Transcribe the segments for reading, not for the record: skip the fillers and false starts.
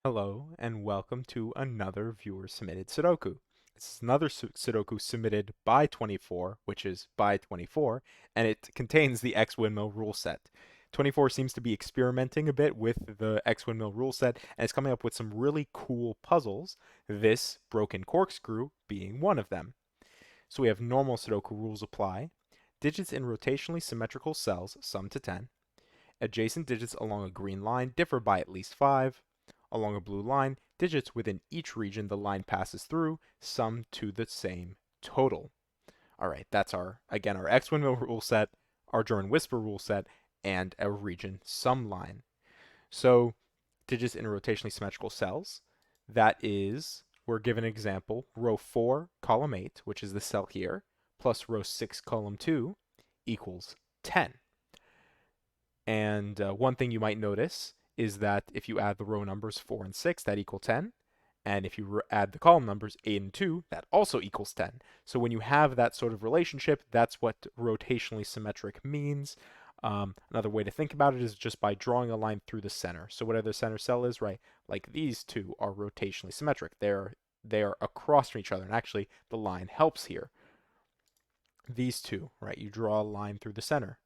Hello, and welcome to another viewer-submitted Sudoku. This is another Sudoku submitted by 24, which is by 24, and it contains the X windmill rule set. 24 seems to be experimenting a bit with the X windmill rule set, and it's coming up with some really cool puzzles, this broken corkscrew being one of them. So we have normal Sudoku rules apply, digits in rotationally symmetrical cells sum to 10, adjacent digits along a green line differ by at least 5. Along a blue line, digits within each region the line passes through sum to the same total. All right, that's again, our X windmill rule set, our German whisper rule set, and a region sum line. So digits in rotationally symmetrical cells, that is, we're given an example, row 4, column 8, which is the cell here, plus row 6, column 2, equals 10. And one thing you might notice is that if you add the row numbers 4 and 6, that equal 10. And if you add the column numbers 8 and 2, that also equals 10. So when you have that sort of relationship, that's what rotationally symmetric means. Another way to think about it is just by drawing a line through the center. So whatever the center cell is, right, like these two are rotationally symmetric. They are across from each other, and actually the line helps here. These two, right, you draw a line through the center.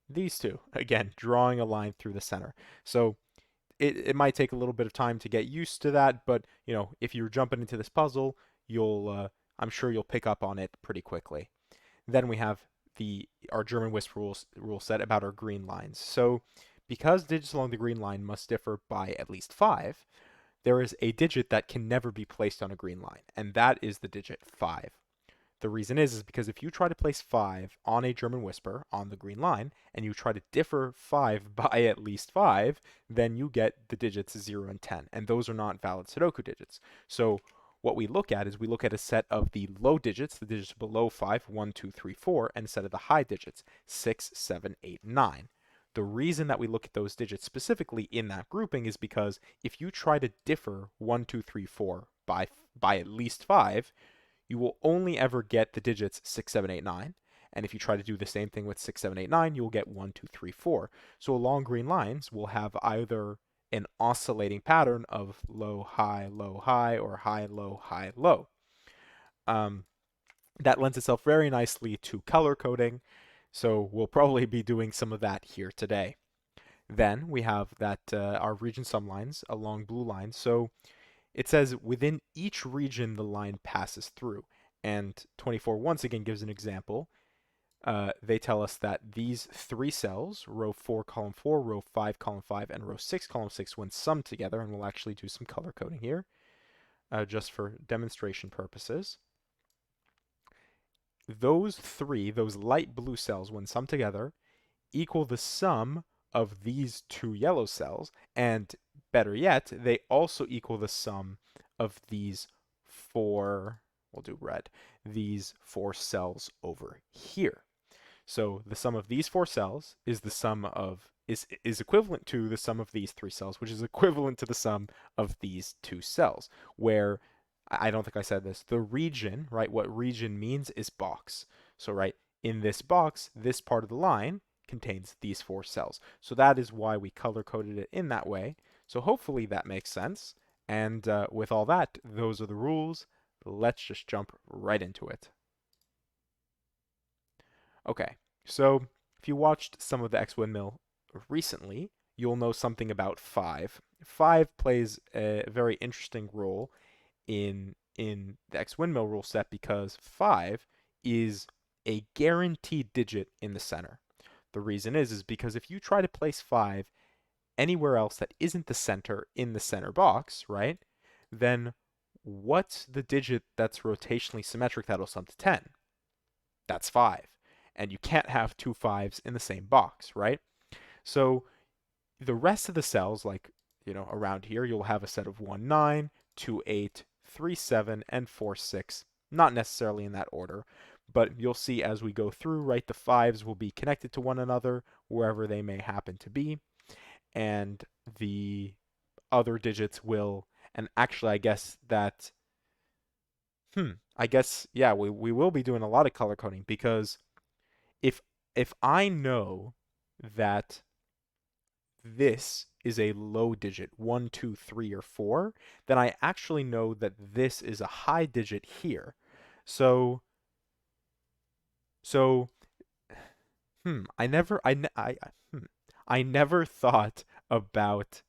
These two, again, drawing a line through the center. So it might take a little bit of time to get used to that, but if you're jumping into this puzzle, I'm sure you'll pick up on it pretty quickly. Then we have our German Whisper rule set about our green lines. So because digits along the green line must differ by at least 5, there is a digit that can never be placed on a green line, and that is the digit 5. The reason is because if you try to place 5 on a German whisper on the green line, and you try to differ 5 by at least 5, then you get the digits 0 and 10, and those are not valid Sudoku digits. So what we look at is we look at a set of the low digits, the digits below 5, 1, 2, 3, 4, and a set of the high digits, 6, 7, 8, 9. The reason that we look at those digits specifically in that grouping is because if you try to differ 1, 2, 3, 4 by at least 5, you will only ever get the digits 6, 7, 8, 9. And if you try to do the same thing with 6, 7, 8, 9, you will get 1, 2, 3, 4. So along green lines, we'll have either an oscillating pattern of low, high, or high, low. Um, that lends itself very nicely to color coding, so we'll probably be doing some of that here today. Then we have that our region sum lines along blue lines. So it says within each region the line passes through. And 24 once again gives an example. They tell us that these three cells, row 4, column 4, row 5, column 5, and row 6, column 6, when summed together, and we'll actually do some color coding here, just for demonstration purposes. Those light blue cells, when summed together, equal the sum of these two yellow cells, and better yet, they also equal the sum of these we'll do red, these 4 cells over here. So the sum of these 4 cells is the sum of is equivalent to the sum of these 3 cells, which is equivalent to the sum of these 2 cells, where I don't think I said this. The region, right? What region means is box. So right, in this box, this part of the line contains these 4 cells. So that is why we color coded it in that way. So hopefully that makes sense. And with all that, those are the rules. Let's just jump right into it. Okay, so if you watched some of the X Windmill recently, you'll know something about 5. 5 plays a very interesting role in the X Windmill rule set because 5 is a guaranteed digit in the center. The reason is because if you try to place 5 anywhere else that isn't the center in the center box, right, then what's the digit that's rotationally symmetric that'll sum to 10? That's 5. And you can't have two 5s in the same box, right? So the rest of the cells, like, around here, you'll have a set of 1, 9, 2, 8, 3, 7, and 4, 6. Not necessarily in that order, but you'll see as we go through, right, the 5s will be connected to one another wherever they may happen to be, and the other digits will, and actually I guess that, yeah, we will be doing a lot of color coding because if if I know that this is a low digit, 1, 2, 3, or 4, then I actually know that this is a high digit here. So, so, I never, hmm, I never thought about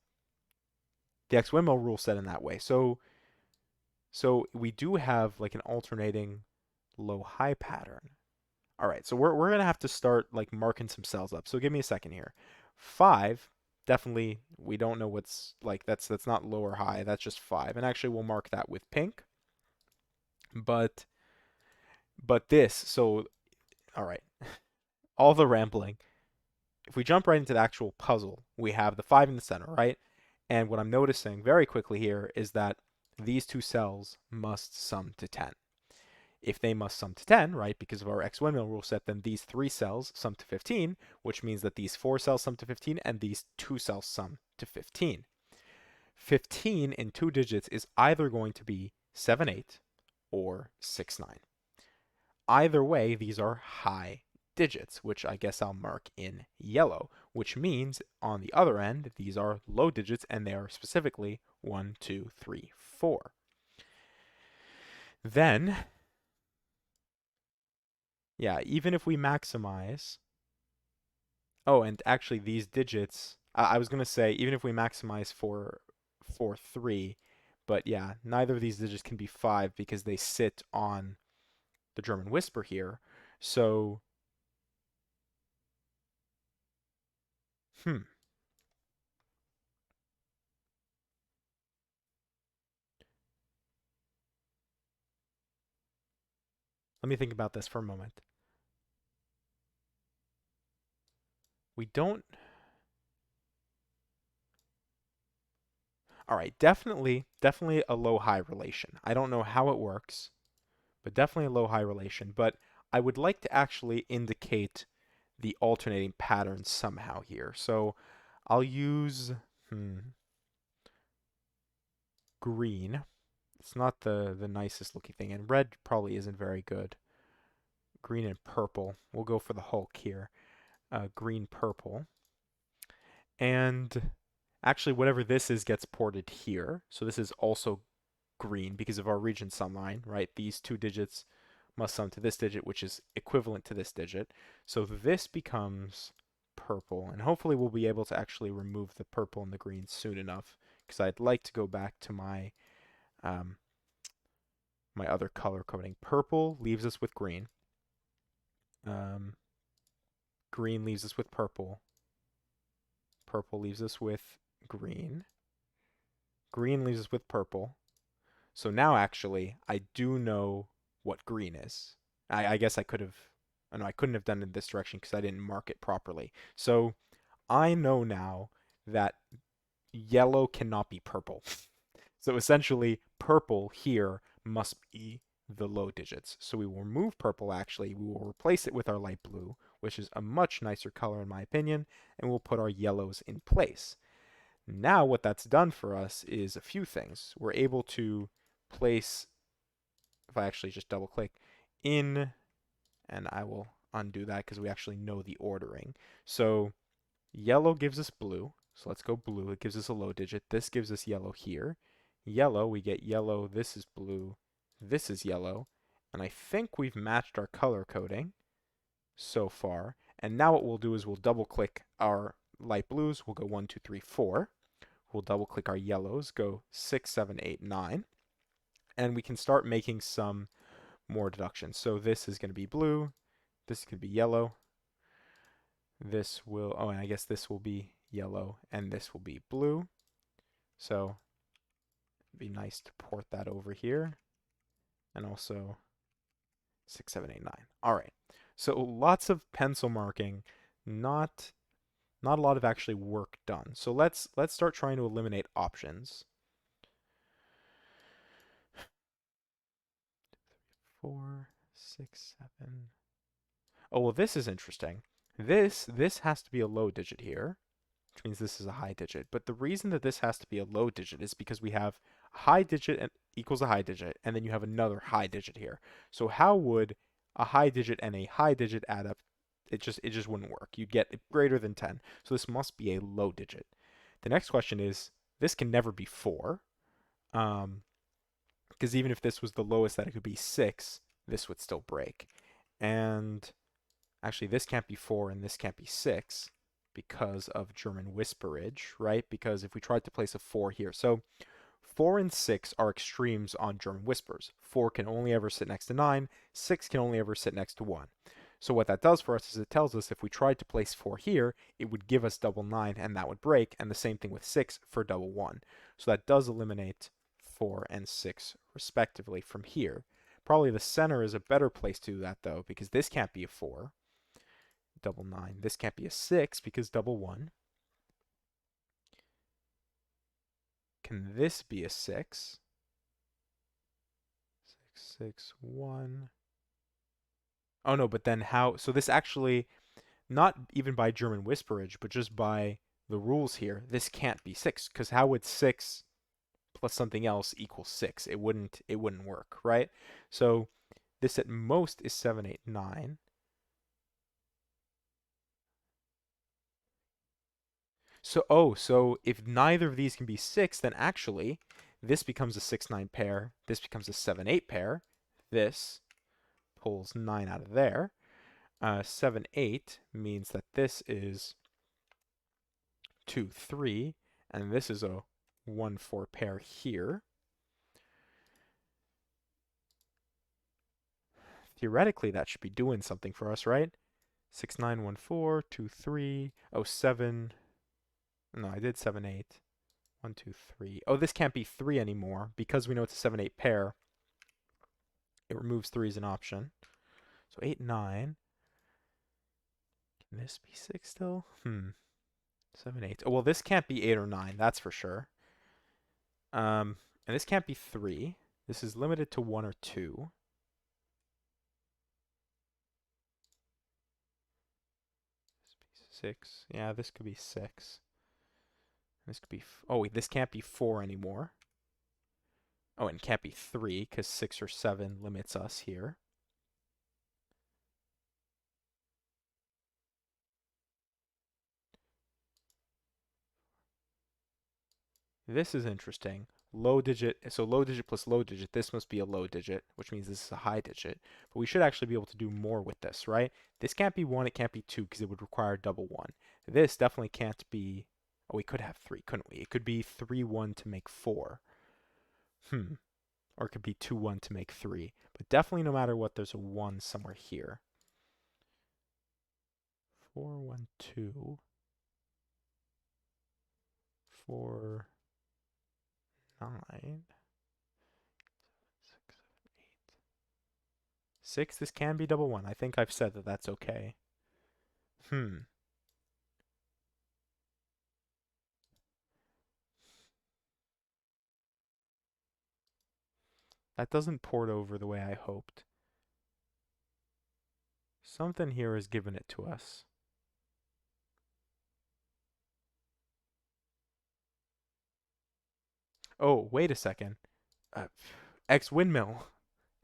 the X windmill rule set in that way. So we do have like an alternating low high pattern. All right, so we're gonna have to start like marking some cells up. So give me a second here. 5, definitely we don't know what's like that's not low or high. That's just 5, and actually we'll mark that with pink. But this, so all right, all the rambling. If we jump right into the actual puzzle, we have the 5 in the center, right? And what I'm noticing very quickly here is that these two cells must sum to 10. If they must sum to 10, right, because of our X windmill rule set, then these 3 cells sum to 15, which means that these 4 cells sum to 15 and these 2 cells sum to 15. 15 in 2 digits is either going to be 7, 8 or 6, 9. Either way, these are high digits, which I guess I'll mark in yellow, which means on the other end, these are low digits and they are specifically 1, 2, 3, 4. Then, yeah, even if we maximize, oh, and actually these digits, I was going to say, even if we maximize for 3, but yeah, neither of these digits can be 5 because they sit on the German whisper here. So, hmm. Let me think about this for a moment. We don't. All right, definitely a low-high relation. I don't know how it works, but definitely a low-high relation. But I would like to actually indicate the alternating pattern somehow here. So I'll use green. It's not the nicest looking thing, and red probably isn't very good. Green and purple. We'll go for the Hulk here. Green, purple. And actually, whatever this is gets ported here. So this is also green because of our region sum line, right? These 2 digits must sum to this digit, which is equivalent to this digit. So this becomes purple, and hopefully we'll be able to actually remove the purple and the green soon enough, because I'd like to go back to my my other color coding. Purple leaves us with green. Um, Green leaves us with purple. Purple leaves us with green. Green leaves us with purple. So now actually, I do know what green is. I guess I could have, I know I couldn't have done it in this direction because I didn't mark it properly. So I know now that yellow cannot be purple. So essentially, purple here must be the low digits. So we will remove purple actually, we will replace it with our light blue, which is a much nicer color in my opinion, and we'll put our yellows in place. Now what that's done for us is a few things. We're able to place, if I actually just double click, in, and I will undo that because we actually know the ordering. So yellow gives us blue, so let's go blue. It gives us a low digit. This gives us yellow here. Yellow, we get yellow, this is blue, this is yellow, and I think we've matched our color coding so far. And now what we'll do is we'll double click our light blues, we'll go 1, 2, 3, 4. We'll double click our yellows, go 6, 7, 8, 9. And we can start making some more deductions. So this is going to be blue, this could be yellow, this will, oh, and I guess this will be yellow, and this will be blue. So it'd be nice to port that over here. And also 6, 7, 8, 9. All right. So lots of pencil marking, not a lot of actually work done. So let's start trying to eliminate options. 4, 6, 7. Oh, well, this is interesting. This has to be a low digit here, which means this is a high digit. But the reason that this has to be a low digit is because we have a high digit and equals a high digit, and then you have another high digit here. So how would a high digit and a high digit add up? It just wouldn't work. You'd get greater than 10. So this must be a low digit. The next question is, this can never be 4. Because even if this was the lowest that it could be 6, this would still break. And actually, this can't be 4 and this can't be 6 because of German whisperage, right? Because if we tried to place a 4 here, so 4 and 6 are extremes on German whispers. 4 can only ever sit next to 9, 6 can only ever sit next to 1. So what that does for us is it tells us if we tried to place 4 here, it would give us double 9 and that would break, and the same thing with 6 for double 1. So that does eliminate 4 and 6 respectively from here. Probably the center is a better place to do that though, because this can't be a 4, double 9. This can't be a 6 because double 1. Can this be a 6? 6, 6, 1. Oh no, but then how? So this actually, not even by German whisperage, but just by the rules here, this can't be 6, because how would 6 plus something else equal 6? It wouldn't work, right? So this at most is 7, 8, 9. So if neither of these can be 6, then actually this becomes a 6, 9 pair, this becomes a 7, 8 pair, this pulls 9 out of there. 7, 8 means that this is 2, 3, and this is a 1, 4 pair here. Theoretically, that should be doing something for us, right? 6, 9, 1, 4, 2, 3, oh, 7. No, I did 7, 8. 1, 2, 3. Oh, this can't be 3 anymore. Because we know it's a 7, 8 pair, it removes 3 as an option. So 8, 9. Can this be 6 still? 7, 8. Oh, well, this can't be 8 or 9, that's for sure. And this can't be 3. This is limited to 1 or 2. 6. Yeah, this could be 6. This could be... Oh, wait, this can't be 4 anymore. Oh, and it can't be 3, because 6 or 7 limits us here. This is interesting. Low digit, so low digit plus low digit, this must be a low digit, which means this is a high digit. But we should actually be able to do more with this, right? This can't be 1, it can't be 2, because it would require double 1. This definitely can't be... Oh, we could have 3, couldn't we? It could be 3, 1 to make 4. Or it could be 2, 1 to make 3. But definitely no matter what, there's a 1 somewhere here. 4, 1, 2. 4, 9. 6, this can be double 1. I think I've said that that's okay. That doesn't port over the way I hoped. Something here has given it to us. Oh, wait a second. X windmill.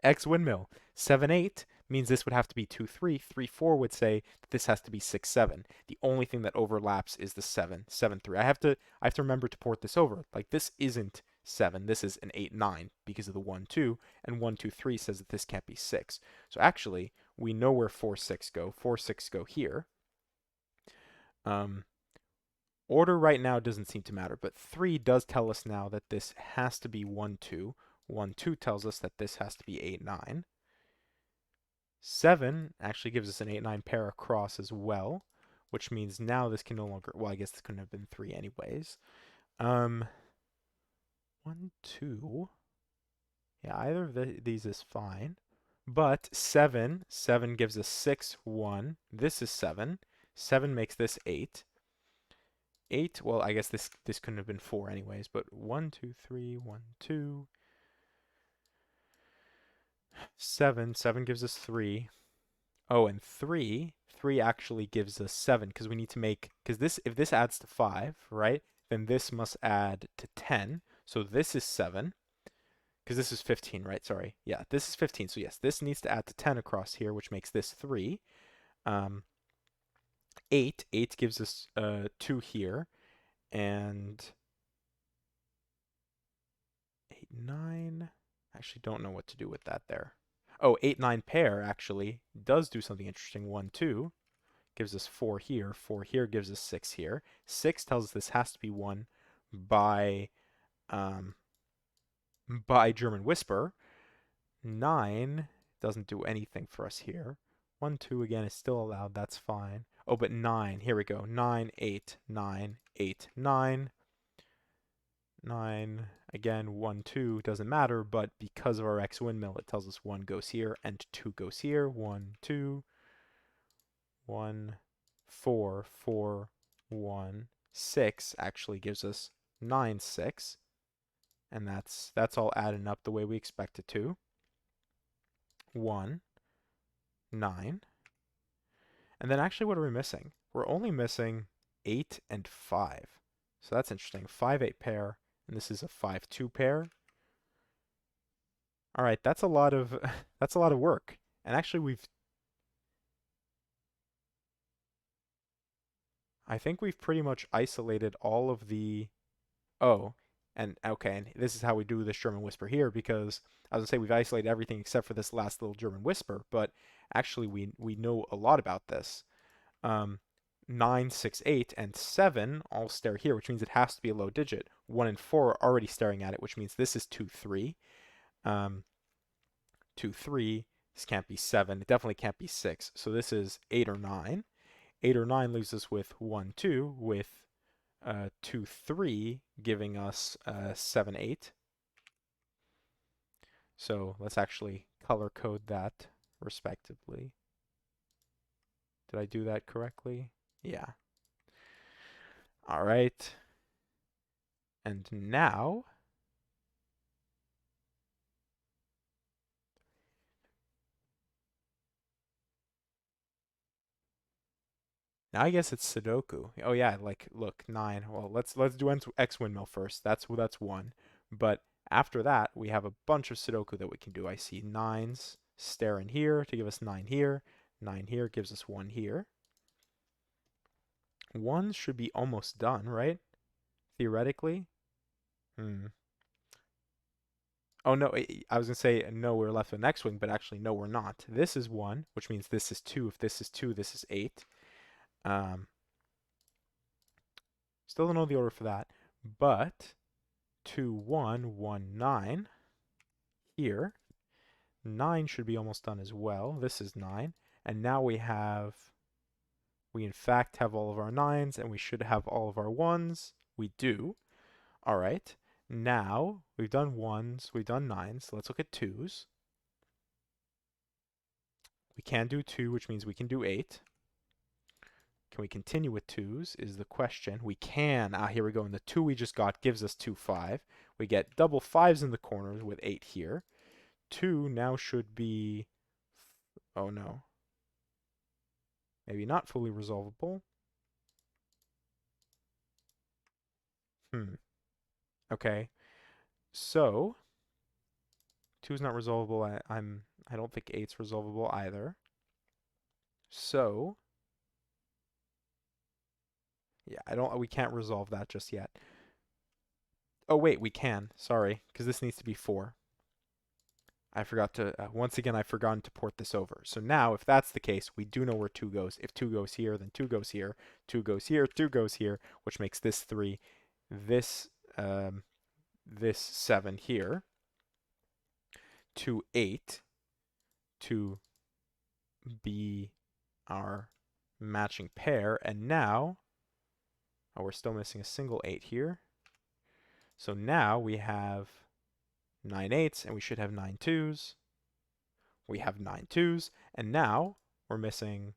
X windmill. 7, 8 means this would have to be 2, 3. 3, 4 would say that this has to be 6, 7. The only thing that overlaps is the 7, 7, 3. I have to remember to port this over. Like, this isn't 7. This is an 8, 9 because of the 1, 2. And 1, 2, 3 says that this can't be 6. So actually, we know where 4, 6 go. 4, 6 go here. Order right now doesn't seem to matter, but 3 does tell us now that this has to be 1, 2. 1, 2 tells us that this has to be 8, 9. 7 actually gives us an 8, 9 pair across as well, which means now this can no longer... Well, I guess this couldn't have been 3 anyways. 1, 2... Yeah, either of these is fine. But 7 gives us 6, 1. This is 7. 7 makes this 8. 8, well, I guess this couldn't have been 4 anyways, but 1, 2, 3, 1, 2. 7 gives us 3. Oh, and 3 actually gives us 7, because we need to make... Because this, if this adds to 5, right, then this must add to 10. So this is 7. Because this is 15, right? Sorry. Yeah, this is 15. So yes, this needs to add to 10 across here, which makes this 3. 8 gives us 2 here. And 8, 9. Actually, don't know what to do with that there. Oh, 8, 9 pair actually does do something interesting. 1, 2 gives us 4 here. 4 here gives us 6 here. 6 tells us this has to be won by um, by German Whisper. 9 doesn't do anything for us here. 1, 2 again is still allowed. That's fine. Oh, but 9. Here we go. 9, 8, 9, 8, 9. 9, again, 1, 2 doesn't matter, but because of our X windmill, it tells us 1 goes here and 2 goes here. 1, 2, 1, 4, 4, 1, 6 actually gives us 9, 6. And that's all adding up the way we expect it to. 1, 9. And then actually what are we missing? We're only missing 8 and 5. So that's interesting. 5, 8 pair, and this is a 5, 2 pair. All right, that's a lot of that's a lot of work. And actually I think we've pretty much isolated all of the oh, and okay, and this is how we do this German whisper here because I was gonna say we've isolated everything except for this last little German whisper, but actually we know a lot about this. Um, 9, 6, 8, and 7 all stare here, which means it has to be a low digit. 1 and 4 are already staring at it, which means this is 2, 3. Um, 2, 3. This can't be 7. It definitely can't be 6. So this is 8 or 9. 8 or 9 leaves us with 1, 2, with 2, 3 giving us 7, 8. So let's actually color code that respectively. Did I do that correctly? Yeah. All right. And now I guess it's Sudoku. Oh yeah, like look, 9. Well, let's do X windmill first. That's 1. But after that, we have a bunch of Sudoku that we can do. I see 9s staring here to give us 9 here. 9 here gives us 1 here. 1s should be almost done, right? Theoretically. Hmm. Oh no, I was gonna say no, we're left with an X wing, but actually no, we're not. This is 1, which means this is 2. If this is 2, this is 8. Um, Still don't know the order for that, but 2, 1, 1, 9 here. 9 should be almost done as well. This is 9. And now we in fact have all of our 9s, and we should have all of our 1s. We do. All right. Now, we've done 1s, we've done 9s. Let's look at 2s. We can do 2, which means we can do 8. Can we continue with 2s is the question. We can. Ah, here we go. And the 2 we just got gives us 2, 5. We get double 5s in the corners with 8 here. 2 now should be... Oh, no. Maybe not fully resolvable. Okay. So, 2 is not resolvable. I don't think 8's resolvable either. So, yeah, we can't resolve that just yet. Oh, wait, we can. Sorry, because this needs to be 4. I forgot to, once again, I've forgotten to port this over. So now, if that's the case, we do know where 2 goes. If 2 goes here, then 2 goes here, 2 goes here, 2 goes here, which makes this 3, this, this 7 here, to 8, to be our matching pair. And now, oh, we're still missing a single 8 here. So now we have 9 8s, and we should have 9 2s. We have 9 2s, and now we're missing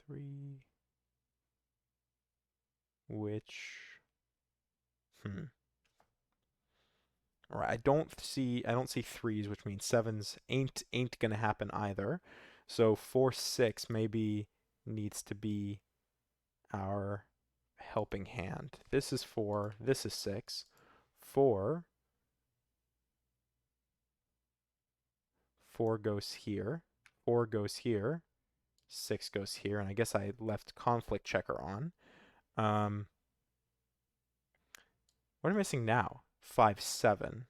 3, which, All right, I don't see 3s, which means 7s ain't gonna happen either. So 4, 6 maybe needs to be our helping hand. This is 4, this is 6. 4, 4 goes here, 4 goes here, 6 goes here, and I guess I left conflict checker on. Um, what am I missing now? 5, 7.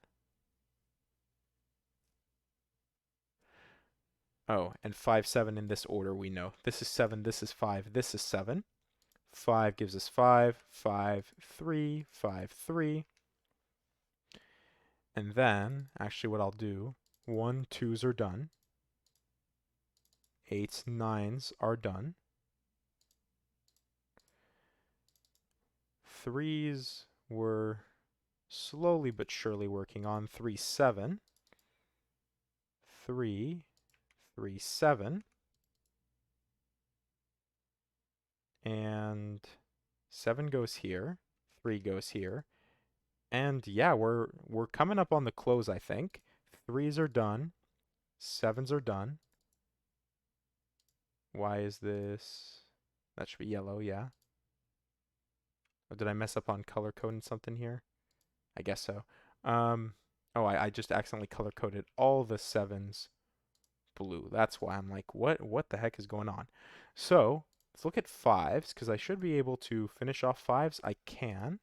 Oh, and 5, 7 in this order we know. This is 7, this is 5, this is 7. 5 gives us 5, 5, 3, 5, 3. And then, actually what I'll do, 1, 2s are done. 8s, 9s are done. 3s were slowly but surely working on. 3, 7. 3, 3, 7. And 7 goes here. 3 goes here. And yeah, we're coming up on the close, I think. 3s are done. 7s are done. Why is this? That should be yellow, yeah. Or did I mess up on color coding something here? I guess so. Um, oh, I just accidentally color coded all the 7s blue. That's why I'm like, what the heck is going on? So let's look at 5s, because I should be able to finish off 5s. I can.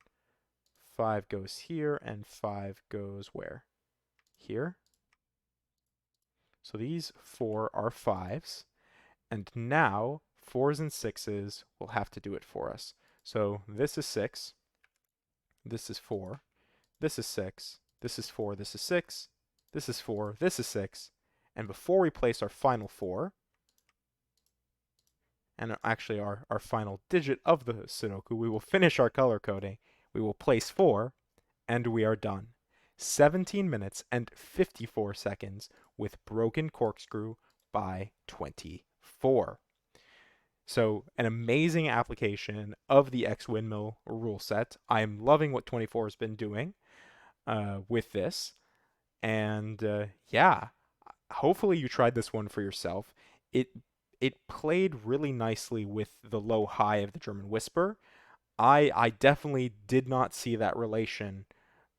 5 goes here, and 5 goes where? Here. So these 4 are 5s. And now 4s and 6s will have to do it for us. So this is 6. This is 4. This is 6. This is 4. This is 6. This is 4. This is 6. And before we place our final 4, and actually our final digit of the Sudoku, we will finish our color coding. We will place 4, and we are done. 17 minutes and 54 seconds with Broken Corkscrew by 24. So an amazing application of the X windmill rule set. I'm loving what 24 has been doing with this. And yeah, hopefully you tried this one for yourself. It it played really nicely with the low high of the German Whisper. I definitely did not see that relation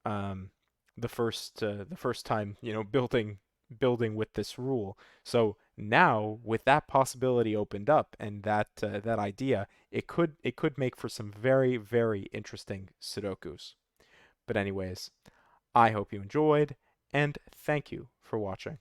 um, the first time building with this rule. So now with that possibility opened up and that idea, it could make for some very very interesting Sudokus. But anyways, I hope you enjoyed and thank you for watching.